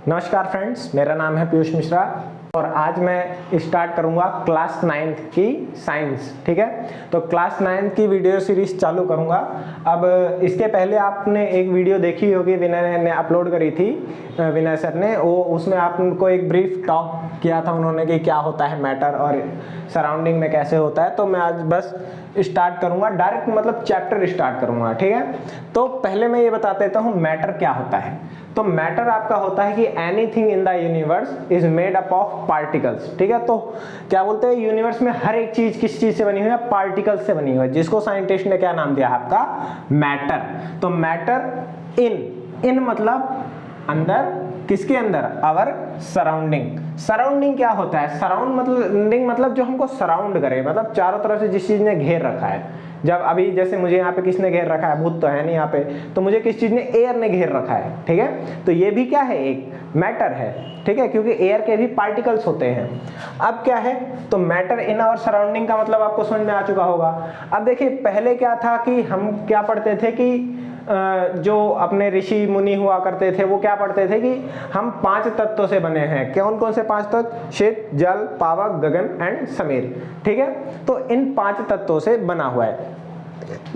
नमस्कार फ्रेंड्स, मेरा नाम है पीयूष मिश्रा और आज मैं स्टार्ट करूंगा क्लास 9th की साइंस। ठीक है, तो क्लास 9th की वीडियो सीरीज चालू करूंगा। अब इसके पहले आपने एक वीडियो देखी होगी, विनय ने अपलोड करी थी, विनय सर ने, वो उसमें आपको एक ब्रीफ टॉक किया था उन्होंने कि क्या होता है मैटर और सराउंडिंग में कैसे होता है। तो मैं आज बस स्टार्ट करूंगा, डायरेक्ट मतलब चैप्टर स्टार्ट करूंगा। ठीक है, तो पहले मैं ये बता देता हूँ मैटर क्या होता है। तो मैटर आपका होता है कि anything in the universe is made up of particles. ठीक है, तो क्या बोलते हैं, यूनिवर्स में हर एक चीज किस चीज से बनी हुई है? पार्टिकल्स से बनी हुई है, जिसको साइंटिस्ट ने क्या नाम दिया आपका? मैटर। तो मैटर इन मतलब अंदर, किसके अंदर? Our surrounding. सराउंडिंग क्या होता है? सराउंडिंग मतलब जो हमको सराउंड करे, मतलब चारों तरफ से जिस चीज ने घेर रखा है। जब अभी जैसे मुझे यहाँ पे किसने घेर रखा है? भूत तो है नहीं यहाँ पे, तो मुझे किस चीज ने? एयर ने घेर रखा है। ठीक है, तो ये भी क्या है? एक मैटर है। ठीक है, क्योंकि एयर के भी पार्टिकल्स होते हैं। अब क्या है, तो मैटर इन आवर सराउंडिंग का मतलब आपको समझ में आ चुका होगा। अब देखिए, पहले क्या था कि हम क्या पढ़ते थे कि जो अपने ऋषि मुनि हुआ करते थे वो क्या पढ़ते थे कि हम 5 तत्वों से बने हैं। कौन कौन से 5 तत्व? शीत, जल, पावक, गगन एंड समीर। ठीक है, तो इन 5 तत्वों से बना हुआ है।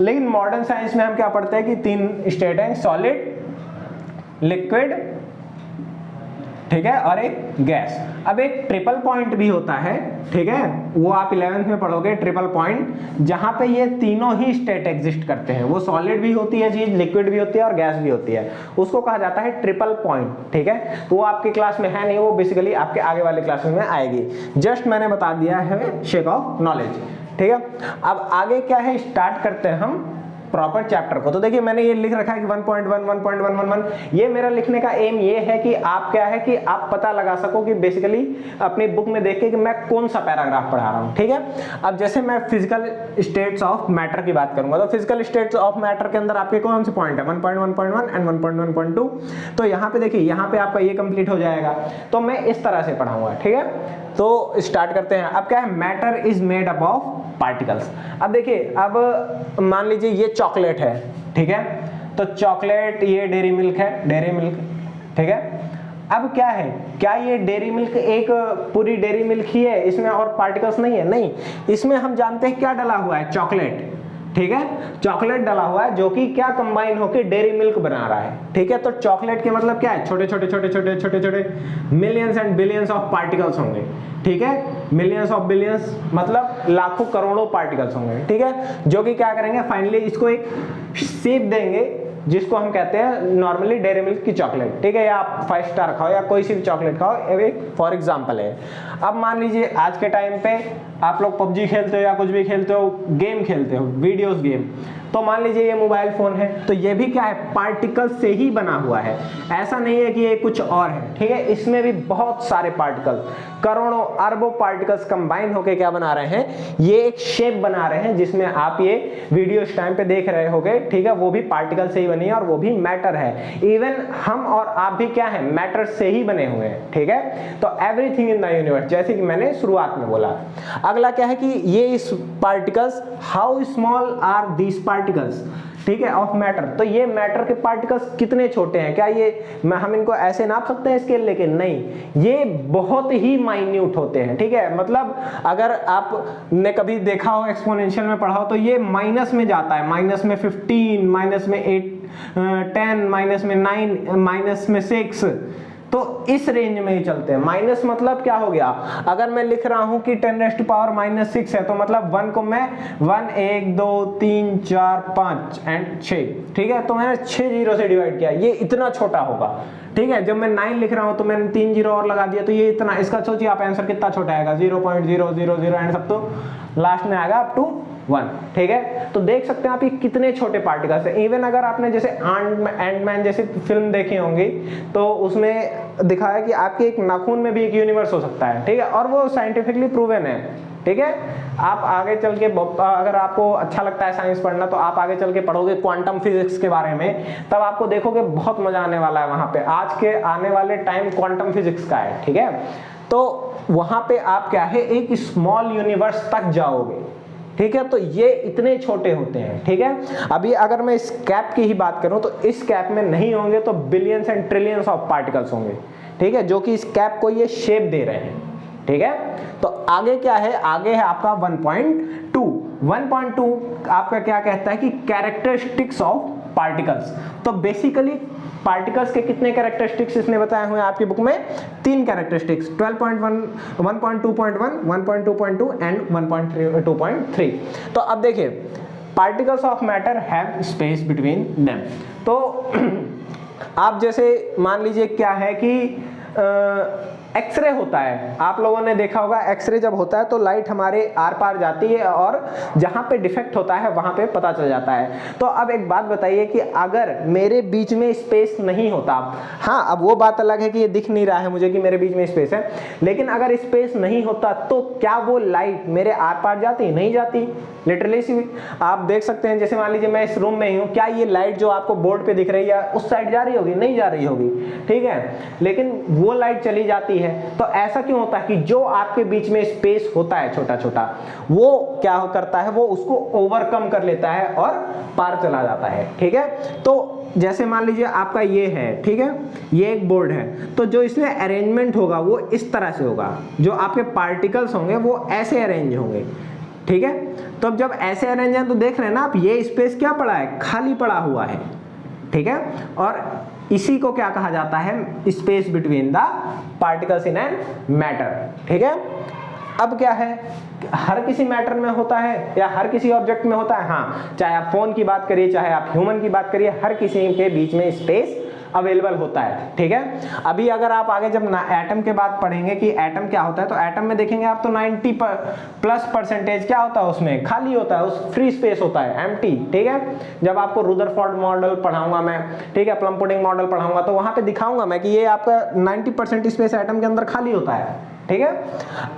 लेकिन मॉडर्न साइंस में हम क्या पढ़ते हैं कि 3 स्टेट हैं, सॉलिड, लिक्विड, ठीक है, और एक गैस। अब एक ट्रिपल पॉइंट भी होता है, ठीक है, वो आप 11th में पढ़ोगे, ट्रिपल पॉइंट, जहां पे ये तीनों ही स्टेट एग्जिस्ट करते हैं। वो सॉलिड भी होती है चीज, लिक्विड भी होती है और गैस भी होती है, उसको कहा जाता है ट्रिपल पॉइंट। ठीक है, तो वो आपकी क्लास में है नहीं, वो बेसिकली आपके आगे वाले क्लासेस में आएगी। जस्ट मैंने बता दिया है शेक ऑफ नॉलेज। ठीक है, अब आगे क्या है, स्टार्ट करते हैं हम प्रॉपर चैप्टर को। तो देखिए, मैंने ये लिख रखा है कि 1.1 1.111। ये मेरा लिखने का एम ये है कि आप क्या है कि आप पता लगा सको कि बेसिकली अपनी बुक में देख के कि मैं कौन सा पैराग्राफ पढ़ा रहा हूँ। ठीक है, अब जैसे मैं फिजिकल स्टेट्स ऑफ मैटर की बात करूंगा, तो फिजिकल स्टेट्स ऑफ मैटर के अंदर आपके कौन से पॉइंट है? 1.1.1 एंड 1.1.2। तो यहाँ पे देखिए, यहाँ पे आपका ये कंप्लीट हो जाएगा। तो मैं इस तरह से पढ़ाऊंगा। ठीक है, तो स्टार्ट करते हैं। अब क्या है, matter is made up of particles. अब देखिए, अब मान लीजिए ये चॉकलेट है, ठीक है, तो चॉकलेट, ये डेयरी मिल्क है, डेयरी मिल्क, ठीक है। अब क्या है, क्या ये डेयरी मिल्क एक पूरी डेयरी मिल्क ही है, इसमें और पार्टिकल्स नहीं है? नहीं, इसमें हम जानते हैं क्या डला हुआ है? चॉकलेट। ठीक है, चॉकलेट डला हुआ है, जो कि क्या कंबाइन होकर डेयरी मिल्क बना रहा है। ठीक है, तो चॉकलेट के मतलब क्या है? छोटे छोटे छोटे छोटे छोटे छोटे millions and billions of particles होंगे। ठीक है, मिलियंस ऑफ बिलियंस मतलब लाखों करोड़ों पार्टिकल्स होंगे। ठीक है, जो कि क्या करेंगे, फाइनली इसको एक शेप देंगे, जिसको हम कहते हैं नॉर्मली डेयरी मिल्क की चॉकलेट। ठीक है, या आप 5 स्टार खाओ या कोई सी भी चॉकलेट खाओ, एक फॉर एग्जांपल है। अब मान लीजिए आज के टाइम पे आप लोग पबजी खेलते हो या कुछ भी खेलते हो, गेम खेलते हो, वीडियोस गेम, तो मान लीजिए ये मोबाइल फोन है, तो ये भी क्या है? पार्टिकल से ही बना हुआ है। ऐसा नहीं है कि ये कुछ और है। ठीक है, इसमें भी बहुत सारे पार्टिकल, करोड़ों अरबों पार्टिकल्स कंबाइन होकर क्या बना रहे हैं? ये एक शेप बना रहे हैं, जिसमें आप ये वीडियो इस टाइम पे देख रहे होगे। ठीक है, वो भी पार्टिकल से ही बनी है और वो भी मैटर है। इवन हम और आप भी क्या है? मैटर से ही बने हुए हैं। ठीक है, तो एवरीथिंग इन द यूनिवर्स, जैसे कि मैंने शुरुआत में बोला। अगला क्या है कि ये इस particles, how small are these particles, ठीक है, ऑफ मैटर। तो ये मैटर के पार्टिकल्स कितने छोटे हैं? क्या ये हम इनको ऐसे नाप सकते हैं स्केल लेके? नहीं, ये बहुत ही माइन्यूट होते हैं। ठीक है, मतलब अगर आपने कभी देखा हो, एक्सपोनेंशियल में पढ़ा हो, तो ये माइनस में जाता है, माइनस में 15, माइनस में 8, 10, माइनस में 9, माइनस में 6, तो इस रेंज में ही चलते हैं। माइनस मतलब क्या हो गया? अगर मैं लिख रहा हूं कि 10⁻⁻⁶ है, तो मतलब 1 को मैं 1 1 2 3 4 5 एंड 6, ठीक है, तो मैंने 6 जीरो से डिवाइड किया, ये इतना छोटा होगा। ठीक है, जब मैं 9 लिख रहा हूं तो मैंने 3 जीरो और लगा दिया, तो ये इतना, इसका सोचिए आप आंसर कितना छोटा आएगा, 0.000 एंड सब तो लास्ट में आएगा अप टू 1। ठीक है, तो देख सकते हैं आप ये कितने छोटे पार्टिकल्स हैं। इवन अगर आपने जैसे एंटमैन जैसी फिल्म देखी होंगी, तो उसमें दिखाया कि आपके एक नाखून में भी एक यूनिवर्स हो सकता है। ठीक है, और वो साइंटिफिकली प्रूवन है। ठीक है, आप आगे चल के, अगर आपको अच्छा लगता है साइंस पढ़ना, तो आप आगे चल के पढ़ोगे क्वांटम फिजिक्स के बारे में, तब आपको देखोगे बहुत मजा आने वाला है। वहां पे आज के आने वाले टाइम क्वांटम फिजिक्स का है। ठीक है, तो वहां पे आप क्या है, एक स्मॉल यूनिवर्स तक जाओगे। ठीक है, तो ये इतने छोटे होते हैं। ठीक है, अभी अगर मैं इस कैप की ही बात करूं, तो इस कैप में नहीं होंगे तो billions and trillions of particles होंगे। ठीक है, जो कि इस कैप को ये शेप दे रहे हैं, ठीक है। तो आगे क्या है, आगे है आपका 1.2। 1.2 आपका क्या कहता है कि कैरेक्टरिस्टिक्स ऑफ पार्टिकल्स। तो बेसिकली पार्टिकल्स के कितने कैरेक्टरिस्टिक्स इसने बताए हुए हैं आपकी बुक में, 3 कैरेक्टरिस्टिक्स, 12.1, 1.2.1, 1.2.2 एंड 1.2.3। तो अब देखिए, particles of matter have space between them. तो आप जैसे मान लीजिए क्या है कि एक्सरे होता है, आप लोगों ने देखा होगा एक्सरे जब होता है तो लाइट हमारे आर पार जाती है और जहां पे डिफेक्ट होता है वहां पे पता चल जाता है। तो अब एक बात बताइए कि अगर मेरे बीच में स्पेस नहीं होता, हाँ अब वो बात अलग है कि ये दिख नहीं रहा है मुझे कि मेरे बीच में स्पेस है, लेकिन अगर स्पेस नहीं होता तो क्या वो लाइट मेरे आर पार जाती? नहीं जाती, लिटरली सी। आप देख सकते हैं, जैसे मान लीजिए मैं इस रूम में ही हूं, क्या ये लाइट जो आपको बोर्ड पे दिख रही है उस साइड जा रही होगी? नहीं जा रही होगी, ठीक है, लेकिन वो लाइट चली जाती है। तो ऐसा क्यों होता है कि जो आपके बीच में स्पेस होता है छोटा छोटा, वो क्या करता है, वो उसको ओवरकम कर लेता है और पार चला जाता है, ठीक है। तो जैसे मान लीजिए आपका ये है, ठीक है, ये एक बोर्ड है, तो जो इसमें अरेंजमेंट होगा वो इस तरह से होगा, जो आपके पार्टिकल्स होंगे वो ऐसे अरेंज होंगे, ठीक है। तो अब जब ऐसे अरेंज है तो देख रहे हैं ना आप, ये स्पेस क्या पड़ा है? खाली पड़ा हुआ है, ठीक है। और इसी को क्या कहा जाता है? Space between the particles in an matter, ठीक है। अब क्या है, हर किसी मैटर में होता है या हर किसी ऑब्जेक्ट में होता है? हाँ, चाहे आप फोन की बात करिए, चाहे आप ह्यूमन की बात करिए, हर किसी के बीच में स्पेस अवेलेबल होता है, ठीक है। अभी अगर आप आगे जब एटम के बात पढ़ेंगे कि एटम क्या होता है, तो एटम में देखेंगे आप तो 90+ % क्या होता है, उसमें खाली होता है, उस फ्री स्पेस होता है, एम्प्टी, ठीक है। जब आपको रुदरफोर्ड मॉडल पढ़ाऊंगा मैं, ठीक है, प्लम पुडिंग मॉडल पढ़ाऊंगा, तो वहां पे दिखाऊंगा मैं कि ये आपका 90% स्पेस एटम के अंदर खाली होता है, ठीक है।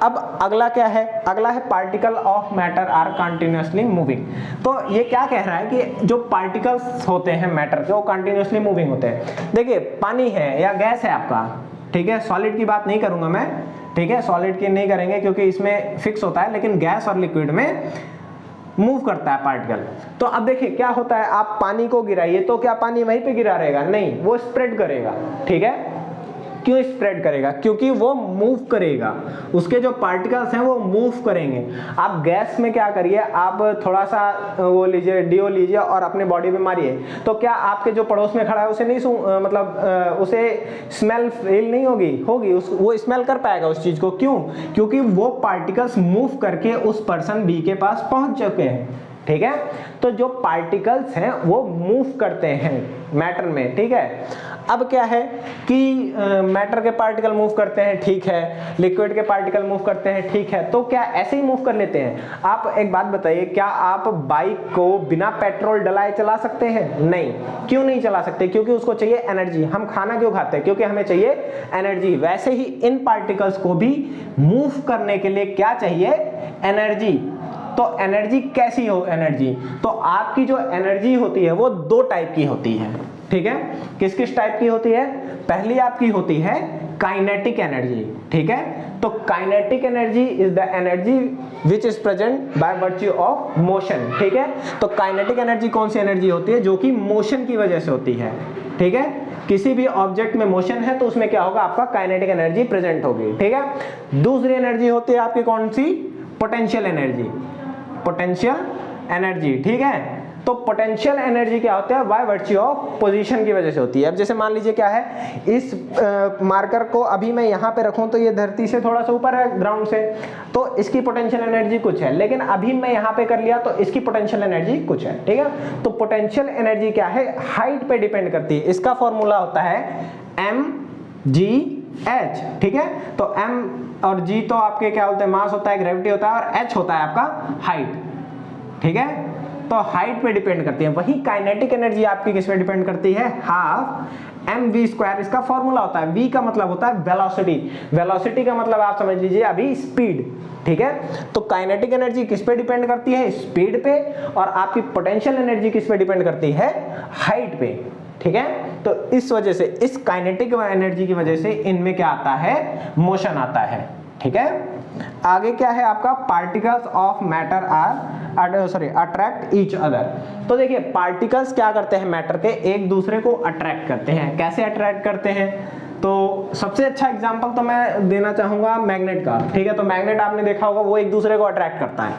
अब अगला क्या है, अगला है particle of matter are continuously moving. तो ये क्या कह रहा है कि जो पार्टिकल्स होते हैं मैटर के, वो कंटिन्यूअसली मूविंग होते हैं। देखिए पानी है या गैस है आपका, ठीक है, सॉलिड की बात नहीं करूंगा मैं, ठीक है, सॉलिड की नहीं करेंगे क्योंकि इसमें फिक्स होता है, लेकिन गैस और लिक्विड में मूव करता है पार्टिकल। तो अब देखिए क्या होता है, आप पानी को गिराइए तो क्या पानी वहीं पे गिरा रहेगा? नहीं, वो स्प्रेड करेगा, ठीक है। क्यों स्प्रेड करेगा? क्योंकि वो मूव करेगा, उसके जो पार्टिकल्स हैं वो मूव करेंगे। आप गैस में क्या करिए, आप थोड़ा सा वो लीजिए, डीओ लीजिए और अपने बॉडी पे मारिए, तो क्या आपके जो पड़ोस में खड़ा है उसे नहीं उसे स्मेल फील नहीं होगी वो स्मेल कर पाएगा उस चीज को। क्यों? क्योंकि वो पार्टिकल्स मूव करके उस पर्सन बी के पास पहुंच चुके हैं, ठीक है। तो जो पार्टिकल्स हैं वो मूव करते हैं मैटर में, ठीक है। अब क्या है कि मैटर के पार्टिकल मूव करते हैं, ठीक है, लिक्विड के पार्टिकल मूव करते हैं, ठीक है। तो क्या ऐसे ही मूव कर लेते हैं? आप एक बात बताइए, क्या आप बाइक को बिना पेट्रोल डलाए चला सकते हैं? नहीं। क्यों नहीं चला सकते? क्योंकि उसको चाहिए एनर्जी। हम खाना क्यों खाते हैं? क्योंकि हमें चाहिए एनर्जी। वैसे ही इन पार्टिकल्स को भी मूव करने के लिए क्या चाहिए? एनर्जी। तो एनर्जी कैसी हो? एनर्जी तो आपकी जो एनर्जी होती है वो 2 टाइप की होती है, ठीक है। किस किस टाइप की होती है? पहली आपकी होती है काइनेटिक एनर्जी, ठीक है। तो kinetic energy is the energy which is present by virtue of motion, ठीक है। तो काइनेटिक एनर्जी कौन सी एनर्जी होती है? जो कि मोशन की वजह से होती है, ठीक है। किसी भी ऑब्जेक्ट में मोशन है तो उसमें क्या होगा? आपका काइनेटिक एनर्जी प्रेजेंट होगी, ठीक है। दूसरी एनर्जी होती है आपकी कौन सी? पोटेंशियल एनर्जी, पोटेंशियल एनर्जी, ठीक है। तो पोटेंशियल एनर्जी क्या होता है? बाय वर्च्यू ऑफ पोजीशन की वजह से होती है। अब जैसे मान लीजिए क्या है, इस मार्कर को अभी मैं यहाँ पे रखूं तो ये धरती से थोड़ा सा ऊपर है, ग्राउंड से, तो इसकी पोटेंशियल एनर्जी कुछ है, लेकिन अभी मैं यहाँ पे कर लिया तो इसकी पोटेंशियल एनर्जी कुछ है, ठीक है। तो पोटेंशियल एनर्जी क्या है? हाइट पे डिपेंड करती है। इसका फॉर्मूला होता है mgh, ठीक है। तो m और g तो आपके क्या होते हैं? मास होता है, ग्रेविटी होता है, और h होता है आपका हाइट, ठीक है। तो हाइट पे डिपेंड करती है। वही काइनेटिक एनर्जी आपकी किस पे डिपेंड करती है? Half mv²। इसका फॉर्मूला होता है, v का मतलब होता है वेलोसिटी। वेलोसिटी का मतलब आप समझ लीजिए अभी स्पीड, ठीक है। तो काइनेटिक एनर्जी किस पे डिपेंड करती है? स्पीड पे। और आपकी पोटेंशियल एनर्जी किस पे डिपेंड करती है? हाइट पे, ठीक है। तो इस वजह से, इस काइनेटिक एनर्जी की वजह से इनमें क्या आता है? मोशन आता है, ठीक है। आगे क्या है आपका? Particles of matter attract each other. तो देखिए पार्टिकल्स क्या करते हैं मैटर के? एक दूसरे को अट्रैक्ट करते हैं। कैसे अट्रैक्ट करते हैं? तो सबसे अच्छा एग्जांपल तो मैं देना चाहूँगा मैग्नेट का, ठीक है। तो मैग्नेट आपने देखा होगा वो एक दूसरे को अट्रैक्ट करता है,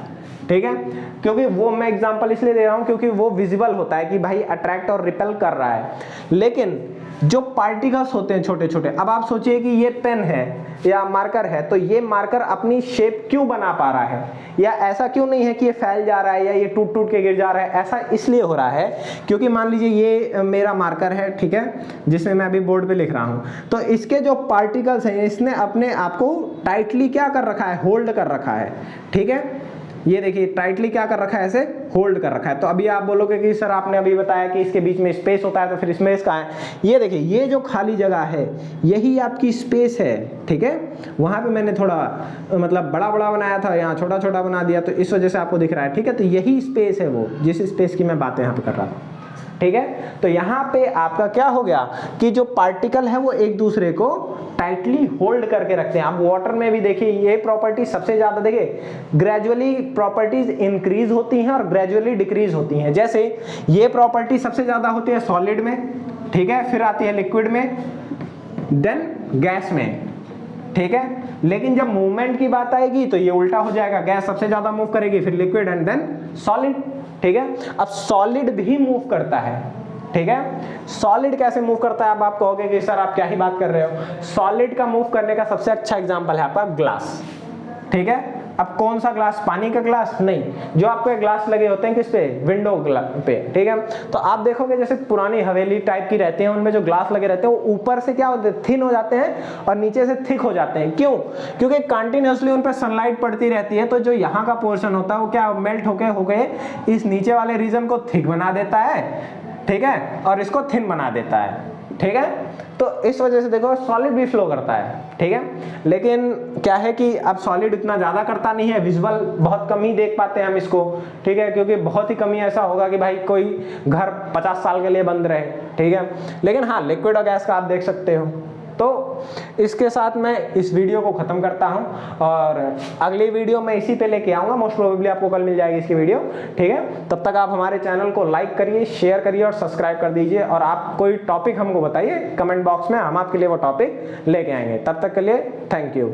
ठीक है। क्योंकि वो मैं एग्जांपल इसलिए दे रहा हूँ क्योंकि वो विजिबल होता है कि भाई अट्रैक्ट और रिपेल कर रहा है। लेकिन जो पार्टिकल्स होते हैं छोटे छोटे, अब आप सोचिए कि ये पेन है या मार्कर है, तो ये मार्कर अपनी शेप क्यों बना पा रहा है, या ऐसा क्यों नहीं है कि ये फैल जा रहा है या ये टूट टूट के गिर जा रहा है। ऐसा इसलिए हो रहा है क्योंकि मान लीजिए ये मेरा मार्कर है, ठीक है, जिसमें मैं अभी बोर्ड पे लिख रहा हूँ। तो इसके जो पार्टिकल्स हैं इसने अपने आप को टाइटली क्या कर रखा है, होल्ड कर रखा है, ठीक है। ये देखिए टाइटली क्या कर रखा है, ऐसे होल्ड कर रखा है। तो अभी आप बोलोगे कि सर आपने अभी बताया कि इसके बीच में स्पेस होता है, तो फिर स्पेस कहाँ है। ये देखिए ये जो खाली जगह है यही आपकी स्पेस है, ठीक है। वहां पे मैंने थोड़ा मतलब बड़ा बड़ा बनाया था, यहाँ छोटा छोटा बना दिया, तो इस वजह से आपको दिख रहा है, ठीक है। तो यही स्पेस है वो, जिस स्पेस की मैं बात यहाँ पे कर रहा था, ठीक है। तो यहाँ पे आपका क्या हो गया कि जो पार्टिकल है वो एक दूसरे को टाइटली होल्ड करके रखते हैं। आप वाटर में भी देखिए ये प्रॉपर्टी सबसे ज्यादा, देखिए ग्रेजुअली प्रॉपर्टीज इंक्रीज होती हैं और ग्रेजुअली डिक्रीज होती हैं। जैसे ये प्रॉपर्टी सबसे ज्यादा होती है सॉलिड में, ठीक है, फिर आती है लिक्विड में, देन गैस में, ठीक है। लेकिन जब मूवमेंट की बात आएगी तो ये उल्टा हो जाएगा, गैस सबसे ज्यादा मूव करेगी, फिर लिक्विड एंड देन सॉलिड, ठीक है। अब सॉलिड भी मूव करता है, ठीक है। सॉलिड कैसे मूव करता है, अब आप कहोगे कि सर आप क्या ही बात कर रहे हो। सॉलिड का मूव करने का सबसे अच्छा एग्जांपल है आपका ग्लास, ठीक है। अब कौन सा ग्लास, पानी का ग्लास नहीं, जो आपके ग्लास लगे होते हैं किस पे, विंडो पे, ठीक है। तो आप देखोगे जैसे पुरानी हवेली टाइप की रहती है, उनमें जो ग्लास लगे रहते हैं वो ऊपर से क्या होते हैं, थिन हो जाते हैं और नीचे से थिक हो जाते हैं। क्यों, क्योंकि कंटिन्यूअसली उन पर सनलाइट पड़ती रहती है, तो जो यहाँ का पोर्शन होता है वो क्या मेल्ट होके इस नीचे वाले रीजन को थिक बना देता है, ठीक है, और इसको थिन बना देता है, ठीक है। तो इस वजह से देखो सॉलिड भी फ्लो करता है, ठीक है। लेकिन क्या है कि अब सॉलिड इतना ज्यादा करता नहीं है, विजुअल बहुत कम ही देख पाते हैं हम इसको, ठीक है, क्योंकि बहुत ही कम ही ऐसा होगा कि भाई कोई घर 50 साल के लिए बंद रहे, ठीक है। लेकिन हाँ लिक्विड और गैस का आप देख सकते हो। तो इसके साथ मैं इस वीडियो को खत्म करता हूं और अगली वीडियो मैं इसी पे लेके आऊंगा, मोस्ट प्रोबेबली आपको कल मिल जाएगी इसकी वीडियो, ठीक है। तब तक आप हमारे चैनल को लाइक करिए, शेयर करिए और सब्सक्राइब कर दीजिए, और आप कोई टॉपिक हमको बताइए कमेंट बॉक्स में, हम आपके लिए वो टॉपिक लेके आएंगे। तब तक के लिए थैंक यू।